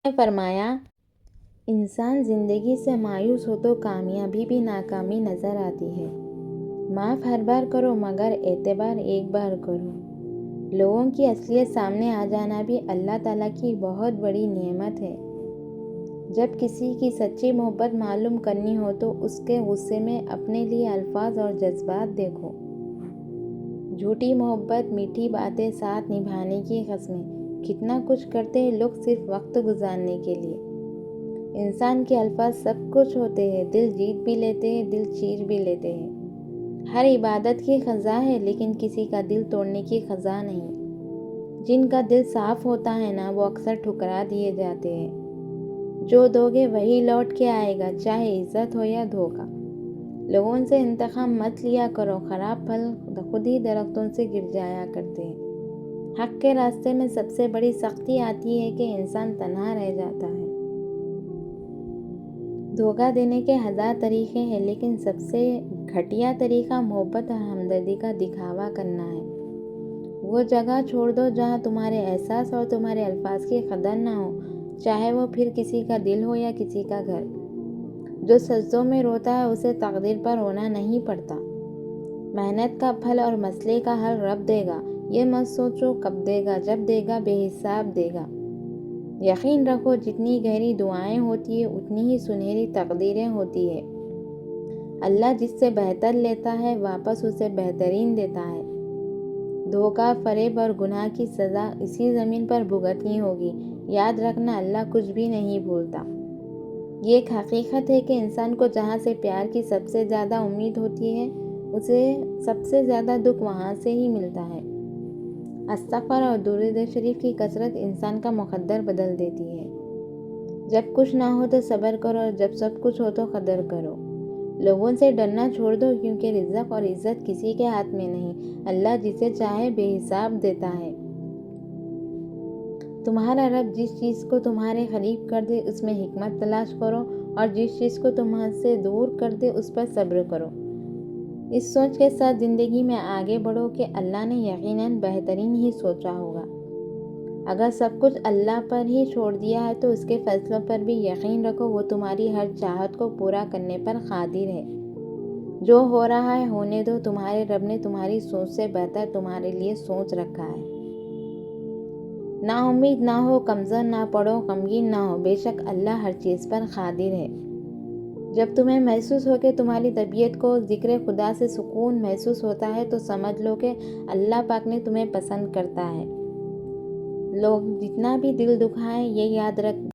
نے فرمایا، انسان زندگی سے مایوس ہو تو کامیابی بھی ناکامی نظر آتی ہے۔ معاف ہر بار کرو مگر اعتبار ایک بار کرو۔ لوگوں کی اصلیت سامنے آ جانا بھی اللہ تعالیٰ کی بہت بڑی نعمت ہے۔ جب کسی کی سچی محبت معلوم کرنی ہو تو اس کے غصے میں اپنے لیے الفاظ اور جذبات دیکھو۔ جھوٹی محبت، میٹھی باتیں، ساتھ نبھانے کی قسمیں، کتنا کچھ کرتے ہیں لوگ صرف وقت گزارنے کے لیے۔ انسان کے الفاظ سب کچھ ہوتے ہیں، دل جیت بھی لیتے ہیں، دل چیر بھی لیتے ہیں۔ ہر عبادت کی قضا ہے لیکن کسی کا دل توڑنے کی قضا نہیں۔ جن کا دل صاف ہوتا ہے نا وہ اکثر ٹھکرا دیے جاتے ہیں۔ جو دو گے وہی لوٹ کے آئے گا، چاہے عزت ہو یا دھوکہ۔ لوگوں سے انتقام مت لیا کرو، خراب پھل خود ہی درختوں سے گر جایا کرتے ہیں۔ حق کے راستے میں سب سے بڑی سختی آتی ہے کہ انسان تنہا رہ جاتا ہے۔ دھوکہ دینے کے ہزار طریقے ہیں لیکن سب سے گھٹیا طریقہ محبت اور ہمدردی کا دکھاوا کرنا ہے۔ وہ جگہ چھوڑ دو جہاں تمہارے احساس اور تمہارے الفاظ کی قدر نہ ہو، چاہے وہ پھر کسی کا دل ہو یا کسی کا گھر۔ جو سجدوں میں روتا ہے اسے تقدیر پر رونا نہیں پڑتا۔ محنت کا پھل اور مسئلے کا حل رب دے گا، یہ مت سوچو کب دے گا، جب دے گا بے حساب دے گا۔ یقین رکھو جتنی گہری دعائیں ہوتی ہیں اتنی ہی سنہری تقدیریں ہوتی ہیں۔ اللہ جس سے بہتر لیتا ہے واپس اسے بہترین دیتا ہے۔ دھوکہ، فریب اور گناہ کی سزا اسی زمین پر بھگتنی ہوگی۔ یاد رکھنا اللہ کچھ بھی نہیں بھولتا۔ یہ ایک حقیقت ہے کہ انسان کو جہاں سے پیار کی سب سے زیادہ امید ہوتی ہے اسے سب سے زیادہ دکھ وہاں سے ہی ملتا ہے۔ استغفار اور درود شریف کی کثرت انسان کا مقدر بدل دیتی ہے۔ جب کچھ نہ ہو تو صبر کرو اور جب سب کچھ ہو تو قدر کرو۔ لوگوں سے ڈرنا چھوڑ دو کیونکہ رزق اور عزت کسی کے ہاتھ میں نہیں، اللہ جسے چاہے بے حساب دیتا ہے۔ تمہارا رب جس چیز کو تمہارے قریب کر دے اس میں حکمت تلاش کرو اور جس چیز کو تمہارے سے دور کر دے اس پر صبر کرو۔ اس سوچ کے ساتھ زندگی میں آگے بڑھو کہ اللہ نے یقیناً بہترین ہی سوچا ہوگا۔ اگر سب کچھ اللہ پر ہی چھوڑ دیا ہے تو اس کے فیصلوں پر بھی یقین رکھو، وہ تمہاری ہر چاہت کو پورا کرنے پر قادر ہے۔ جو ہو رہا ہے ہونے دو، تمہارے رب نے تمہاری سوچ سے بہتر تمہارے لیے سوچ رکھا ہے۔ نا امید نہ ہو، کمزور نہ پڑو، غمگین نہ ہو، بے شک اللہ ہر چیز پر قادر ہے۔ جب تمہیں محسوس ہو کہ تمہاری طبیعت کو ذکر خدا سے سکون محسوس ہوتا ہے تو سمجھ لو کہ اللہ پاک نے تمہیں پسند کرتا ہے۔ لوگ جتنا بھی دل دکھائیں یہ یاد رکھ